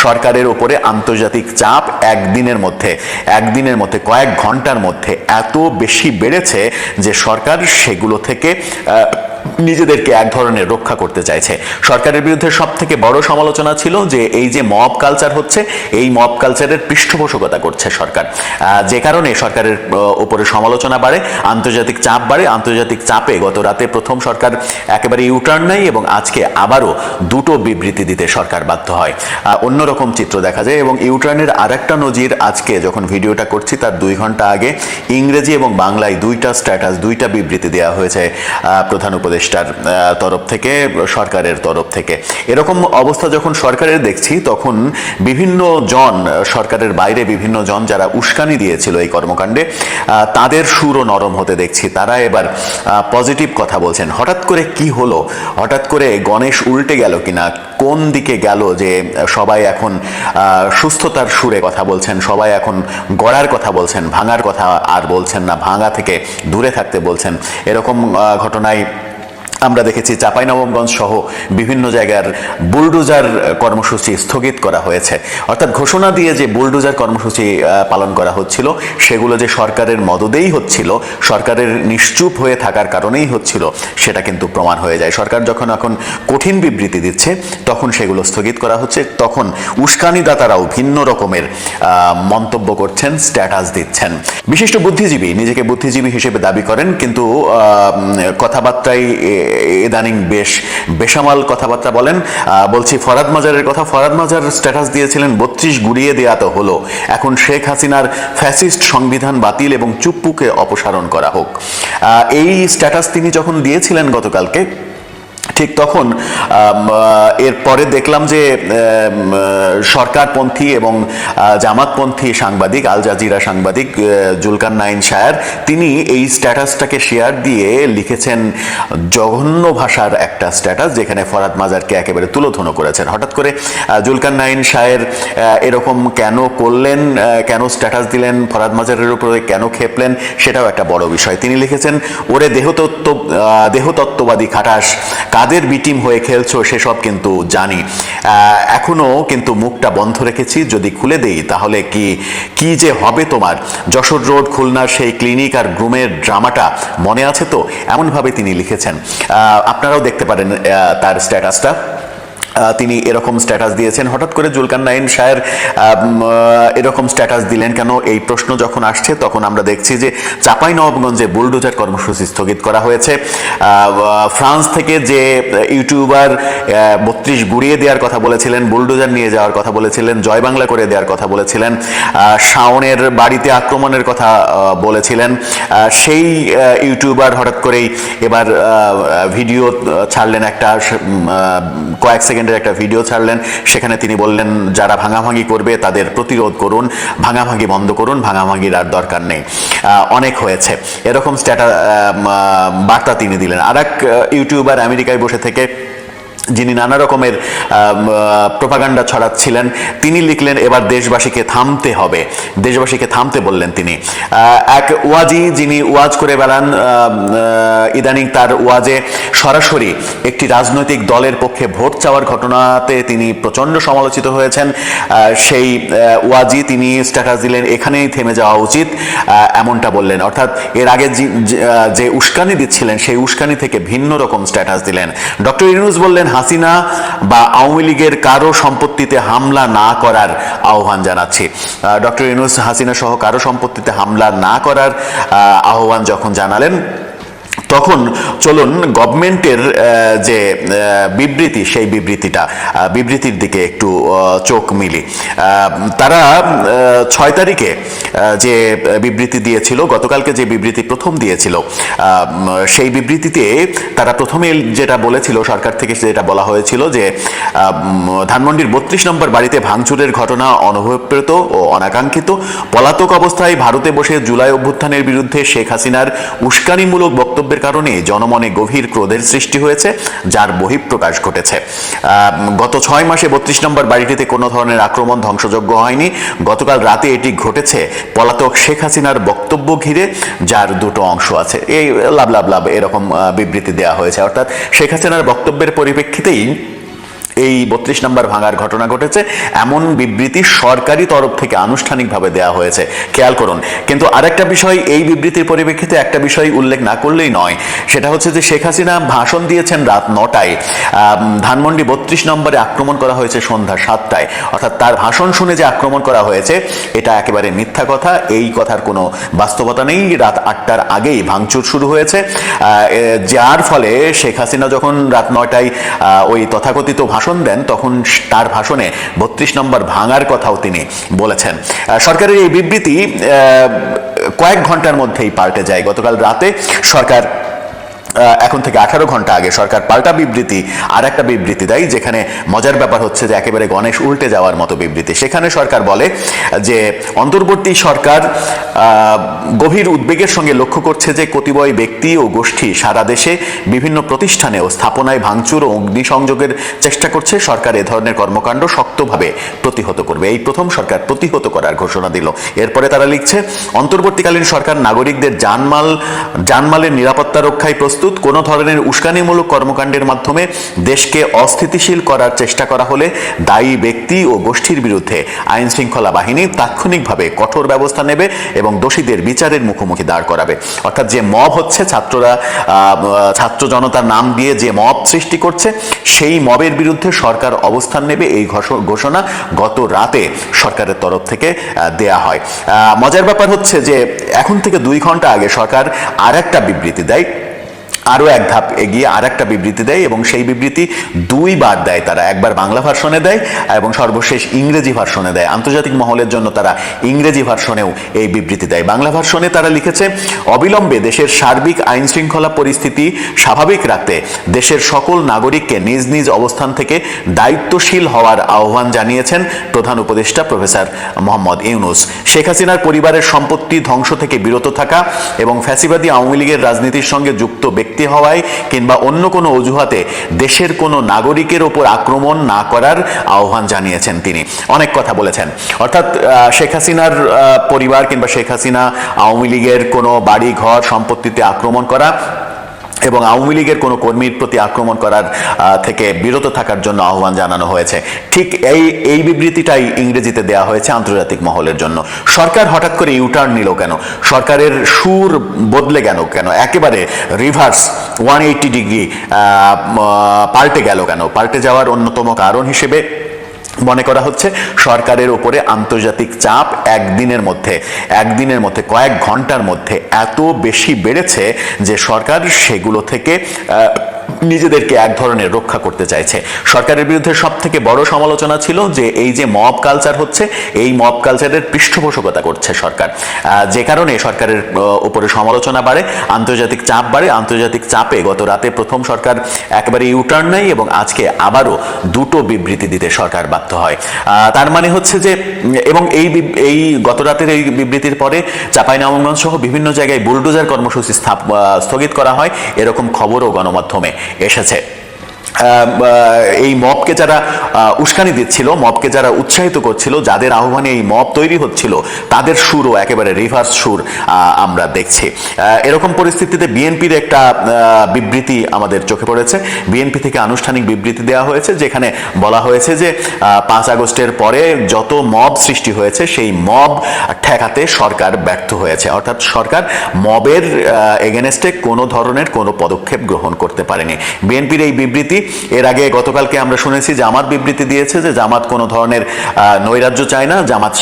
সরকারের উপরে আন্তর্জাতিক চাপ একদিনের মধ্যে কয়েক ঘন্টার মধ্যে এত বেশি বেড়েছে যে সরকার সেগুলো থেকে নিজেদেরকে এক ধরনের রক্ষা করতে চাইছে। সরকারের বিরুদ্ধে সব থেকে বড় সমালোচনা ছিল যে এই যে মব কালচার হচ্ছে, এই মব কালচারের পৃষ্ঠপোষকতা করছে সরকার, যে কারণে সরকারের উপরে সমালোচনা বাড়ে, আন্তর্জাতিক চাপ বাড়ে। আন্তর্জাতিক চাপে গত রাতে প্রথম সরকার একেবারে ইউটার্ন নেয় এবং আজকে আবারও দুটো বিবৃতি দিতে সরকার বাধ্য হয়। অন্যরকম চিত্র দেখা যায় এবং ইউটার্নের আরেকটা নজির আজকে যখন ভিডিওটা করছি তার 2 ঘন্টা আগে ইংরেজি এবং বাংলায় দুইটা স্ট্যাটাস, দুইটা বিবৃতি দেওয়া হয়েছে প্রধান উপদেষ্টার তরফ থেকে, সরকারের তরফ থেকে। এরকম অবস্থা যখন সরকারের দেখছি তখন বিভিন্ন জন, সরকারের বাইরে বিভিন্ন জন যারা উস্কানি দিয়েছিল এই কর্মকাণ্ডে, তাদের সুরও নরম হতে দেখছি। তারা এবার পজিটিভ কথা বলছেন। হঠাৎ করে কি হলো, হঠাৎ করে গণেশ উল্টে গেল কিনা, কোন দিকে গেল যে সবাই এখন সুস্থতার সুরে কথা বলছেন, সবাই এখন গড়ার কথা বলছেন, ভাঙার কথা আর বলছেন না, ভাঙা থেকে দূরে থাকতে বলছেন। এরকম ঘটনায় আমরা দেখেছি চাঁপাইনবাবগঞ্জ সহ বিভিন্ন জায়গার বুলডোজার কর্মসূচি স্থগিত করা হয়েছে। অর্থাৎ ঘোষণা দিয়ে যে বুলডোজার কর্মসূচি পালন করা হচ্ছিল সেগুলো যে সরকারের মদদেই হচ্ছিল, সরকারের নিশ্চুপ হয়ে থাকার কারণেই হচ্ছিল, সেটা কিন্তু প্রমাণ হয়ে যায়। সরকার যখন এখন কঠিন বিবৃতি দিচ্ছে তখন সেগুলো স্থগিত করা হচ্ছে, তখন উস্কানিদাতারাও ভিন্ন রকমের মন্তব্য করছেন, স্ট্যাটাস দিচ্ছেন। বিশিষ্ট বুদ্ধিজীবী, নিজেকে বুদ্ধিজীবী হিসেবে দাবি করেন কিন্তু কথাবার্তায় ইদানিং বেশ বেসামাল কথাবার্তা বলেন। বলছি ফরহাদ মাজারের কথা। ফরহাদ মাজার স্ট্যাটাস দিয়েছিলেন 32 গুড়িয়ে দেয়া তো হলো, এখন শেখ হাসিনার ফ্যাসিস্ট সংবিধান বাতিল এবং চুপ্পুকে অপসারণ করা হোক। এই স্ট্যাটাস তিনি যখন দিয়েছিলেন গতকালকে, ঠিক তখন এরপরে দেখলাম যে সরকারপন্থী এবং জামাতপন্থী সাংবাদিক, আল জাজিরা সাংবাদিক জুলকারনাইন শায়ার, তিনি এই স্ট্যাটাসটাকে শেয়ার দিয়ে লিখেছেন জঘন্য ভাষার একটা স্ট্যাটাস, যেখানে ফরহাদ মাজারকে একেবারে তুলোধনো করেছেন। হঠাৎ করে জুলকারনাইন শায়ের এরকম কেন করলেন, কেন স্ট্যাটাস দিলেন, ফরহাদ মাজারের উপরে কেন খেপলেন, সেটাও একটা বড় বিষয়। তিনি লিখেছেন, ওরে দেহতত্ত্ববাদী খাটাস, কাদের বিটিম হয়ে খেলছো সেসব কিন্তু জানি, এখনো কিন্তু মুখটা বন্ধ রেখেছি, যদি খুলে দেই তাহলে কি যে হবে তোমার। যশোর রোড খুলনার সেই ক্লিনিক আর গ্রুমের ড্রামাটা মনে আছে তো, এমনভাবে তিনি লিখেছেন। আপনারাও দেখতে পারেন তার স্ট্যাটাসটা। তিনি এরকম স্ট্যাটাস দিয়েছেন। হঠাৎ করে জুলকারনাইন শায়ের এরকম স্ট্যাটাস দিলেন কেন, এই প্রশ্ন যখন আসছে তখন আমরা দেখছি যে চাঁপাইনবাবগঞ্জে বুলডোজার কর্মসূচি স্থগিত করা হয়েছে। ফ্রান্স থেকে যে ইউটিউবার 32 গুড়িয়ে দেওয়ার কথা বলেছিলেন, বুলডোজার নিয়ে যাওয়ার কথা বলেছিলেন, জয় বাংলা করে দেওয়ার কথা বলেছিলেন, শাওনের বাড়িতে আক্রমণের কথা বলেছিলেন, সেই ইউটিউবার হঠাৎ করেই এবার ভিডিও ছাড়লেন, একটা কয়েক সেকেন্ডের একটা ভিডিও ছাড়লেন। সেখানে তিনি বললেন, যারা ভাঙাভাঙি করবে তাদের প্রতিরোধ করুন, ভাঙাভাঙি বন্ধ করুন, ভাঙাভাঙির আর দরকার নেই, অনেক হয়েছে, এরকম স্ট্যাটাস বার্তা তিনি দিলেন। আর এক ইউটিউবার আমেরিকায় বসে থেকে, যিনি নানা রকমের প্রোপাগান্ডা ছড়াচ্ছিলেন, তিনি লিখলেন, এবার দেশবাসীকে থামতে হবে, দেশবাসীকে থামতে বললেন তিনি। এক ওয়াজি, যিনি ওয়াজ করে বেড়ান, ইদানিং তার ওয়াজে সরাসরি একটি রাজনৈতিক দলের পক্ষে ভোট চাওয়ার ঘটনাতে তিনি প্রচণ্ড সমালোচিত হয়েছেন। সেই ওয়াজি তিনি স্ট্যাটাস দিলেন, এখানেই থেমে যাওয়া উচিত, এমনটা বললেন। অর্থাৎ এর আগে যে উস্কানি দিচ্ছিলেন সেই উস্কানি থেকে ভিন্ন রকম স্ট্যাটাস দিলেন। ডক্টর ইউনূস বললেন, হাসিনা বা আওয়ামী লীগের কারো সম্পত্তিতে হামলা না করার আহ্বান জানাচ্ছি। ডক্টর ইউনূস হাসিনা সহ কারো সম্পত্তিতে হামলা না করার আহ্বান যখন জানালেন, তখন চলুন গভর্নমেন্টের যে বিবৃতি, সেই বিবৃতির দিকে একটু চোখ মিলি। তারা 6 তারিখে যে বিবৃতি দিয়েছিল, গতকালকে যে বিবৃতি প্রথম দিয়েছিল, সেই বিবৃতিতে তারা প্রথমে যেটা বলেছিল, সরকার থেকে যেটা বলা হয়েছিল যে ধানমন্ডির 32 নম্বর বাড়িতে ভাঙচুরের ঘটনা অনভিপ্রেত ও অনাকাঙ্ক্ষিত, পলাতক অবস্থায় ভারতে বসে জুলাই অভ্যুত্থানের বিরুদ্ধে শেখ হাসিনার উস্কানিমূলক বক্তব্যের কারণে জনমনে গভীর ক্রোধের সৃষ্টি হয়েছে, যার বহিঃপ্রকাশ ঘটেছে। গত 6 মাসে 32 নম্বর বাড়িটিতে কোনো ধরনের আক্রমণ, ধ্বংসযজ্ঞ হয়নি। গতকাল রাতে এটি ঘটেছে পলাতক শেখ হাসিনার বক্তব্য ঘিরে, যার দুটো অংশ আছে। এই লাভ এরকম বিবৃতি দেওয়া হয়েছে। অর্থাৎ শেখ হাসিনার বক্তব্যের পরিপ্রেক্ষিতেই এই 32 নম্বর ভাঙার ঘটনা ঘটেছে এমন বিবৃতি সরকারি তরফ থেকে আনুষ্ঠানিকভাবে দেওয়া হয়েছে, খেয়াল করুন। কিন্তু আরেকটা বিষয়, এই বিবৃতির পরিপ্রেক্ষিতে একটা বিষয় উল্লেখ না করলেই নয়, সেটা হচ্ছে যে শেখ হাসিনা ভাষণ দিয়েছেন রাত 9টায়, ধানমন্ডি 32 নম্বরে আক্রমণ করা হয়েছে সন্ধ্যা 7টায়, অর্থাৎ তার ভাষণ শুনে যে আক্রমণ করা হয়েছে এটা একেবারে মিথ্যা কথা, এই কথার কোনো বাস্তবতা নেই। রাত 8টার আগেই ভাঙচুর শুরু হয়েছে, যার ফলে শেখ হাসিনা যখন রাত 9টায় ওই তথাকথিত ভাষণ দেন তখন তার ভাষণে 32 নম্বর ভাঙার কথাও তিনি বলেছেন। সরকারের এই বিবৃতি কয়েক ঘন্টার মধ্যেই পাল্টে যায়। গতকাল রাতে সরকার, এখন থেকে 18 ঘন্টা আগে সরকার পাল্টা বিবৃতি, আর একটা বিবৃতি দেয়, যেখানে মজার ব্যাপার হচ্ছে যে একেবারে গণেশ উল্টে যাওয়ার মতো বিবৃতি। সেখানে সরকার বলে যে অন্তর্বর্তী সরকার গভীর উদ্বেগের সঙ্গে লক্ষ্য করছে যে কতিপয় ব্যক্তি ও গোষ্ঠী সারা দেশে বিভিন্ন প্রতিষ্ঠানে ও স্থাপনায় ভাঙচুর ও অগ্নিসংযোগের চেষ্টা করছে। সরকার এ ধরনের কর্মকাণ্ড শক্তভাবে প্রতিহত করবে। এই প্রথম সরকার প্রতিহত করার ঘোষণা দিল। এরপরে তারা লিখছে, অন্তর্বর্তীকালীন সরকার নাগরিকদের জানমালের নিরাপত্তা রক্ষায় প্রস্তুত। কোনো ধরনের উস্কানিমূলক কর্মকাণ্ডের মাধ্যমে দেশকে অস্থিতিশীল করার চেষ্টা করা হলে দায়ী ব্যক্তি ও গোষ্ঠীর বিরুদ্ধে আইন শৃঙ্খলা বাহিনী তাৎক্ষণিকভাবে কঠোর ব্যবস্থা নেবে এবং দোষীদের বিচারের মুখোমুখি দাঁড় করাবে। অর্থাৎ যে মব হচ্ছে, ছাত্র জনতার নাম দিয়ে যে মব সৃষ্টি করছে, সেই মবের বিরুদ্ধে সরকার অবস্থান নেবে, এই ঘোষণা গত রাতে সরকারের তরফ থেকে দেয়া হয়। মজার ব্যাপার হচ্ছে যে এখন থেকে 2 ঘন্টা আগে সরকার আর একটা বিবৃতি দেয়, আরও এক ধাপ এগিয়ে আর একটা বিবৃতি দেয়, এবং সেই বিবৃতি 2 বার দেয়। তারা একবার বাংলা ভার্সনে দেয় এবং সর্বশেষ ইংরেজি ভার্সনে দেয়। আন্তর্জাতিক মহলের জন্য তারা ইংরেজি ভার্সনেও এই বিবৃতি দেয়। বাংলা ভার্সনে তারা লিখেছে, অবিলম্বে দেশের সার্বিক আইন শৃঙ্খলা পরিস্থিতি স্বাভাবিক রাখতে দেশের সকল নাগরিককে নিজ নিজ অবস্থান থেকে দায়িত্বশীল হওয়ার আহ্বান জানিয়েছেন প্রধান উপদেষ্টা প্রফেসর মোহাম্মদ ইউনূস। শেখ হাসিনার পরিবারের সম্পত্তি ধ্বংস থেকে বিরত থাকা এবং ফ্যাসিবাদী আওয়ামী লীগের রাজনীতির সঙ্গে যুক্ত ব্যক্তি হওয়ায় কিংবা অন্য কোনো অজুহাতে দেশের কোনো নাগরিকের ওপর আক্রমণ না করার আহ্বান জানিয়েছেন তিনি। অনেক কথা বলেছেন, অর্থাৎ শেখ হাসিনার পরিবার কিংবা শেখ হাসিনা আওয়ামী লীগের কোনো বাড়ি ঘর সম্পত্তিতে আক্রমণ করা এবং আওয়ামী লীগের কোনো কর্মীর প্রতি আক্রমণ করার থেকে বিরত থাকার জন্য আহ্বান জানানো হয়েছে। ঠিক এই বিবৃতিটাই ইংরেজিতে দেওয়া হয়েছে আন্তর্জাতিক মহলের জন্য। সরকার হঠাৎ করে ইউটার্ন নিল কেন? সরকারের সুর বদলে কেন? একেবারে রিভার্স 180 ডিগ্রি পাল্টে গেল কেন? পাল্টে যাওয়ার অন্যতম কারণ হিসেবে মনে করা হচ্ছে সরকারের উপরে আন্তর্জাতিক চাপ একদিনের মধ্যে কয়েক ঘন্টার মধ্যে এত বেশি বেড়েছে যে সরকার সেগুলো থেকে নিজেদেরকে এক ধরনের রক্ষা করতে চাইছে। সরকারের বিরুদ্ধে সব থেকে বড় সমালোচনা ছিল যে এই যে মব কালচার হচ্ছে, এই মব কালচারের পৃষ্ঠপোষকতা করছে সরকার, যে কারণে সরকারের উপরে সমালোচনা বাড়ে, আন্তর্জাতিক চাপ বাড়ে। আন্তর্জাতিক চাপে গত রাতে প্রথম সরকার একেবারে ইউটার্ন নেয় এবং আজকে আবারও 2টো বিবৃতি দিতে সরকার বাধ্য হয়। তার মানে হচ্ছে যে, এবং এই গত রাতের এই বিবৃতির পরে চাঁপাইনবাবগঞ্জ সহ বিভিন্ন জায়গায় বুলডোজার কর্মসূচি স্থগিত করা হয়, এরকম খবরও গণমাধ্যমে এসেছে। এই মবকে যারা উস্কানি দিচ্ছিল, মবকে যারা উৎসাহিত করছিল, যাদের আহ্বানে এই মব তৈরি হচ্ছিল, তাদের সুরও একেবারে রিভার্স সুর আমরা দেখছি। এরকম পরিস্থিতিতে বিএনপির একটা বিবৃতি আমাদের চোখে পড়েছে। বিএনপি থেকে আনুষ্ঠানিক বিবৃতি দেওয়া হয়েছে, যেখানে বলা হয়েছে যে 5 আগস্টের পরে যত মব সৃষ্টি হয়েছে সেই মব ঠেকাতে সরকার ব্যর্থ হয়েছে। অর্থাৎ সরকার মবের এগেনস্টে কোনো ধরনের কোনো পদক্ষেপ গ্রহণ করতে পারেনি। বিএনপির এই বিবৃতি, এর আগে গতকালকে আমরা শুনেছি জামাত বিবৃতি দিয়েছে যে জামাত কোনো ধরনের নৈরাজ্য চায় না, জামাত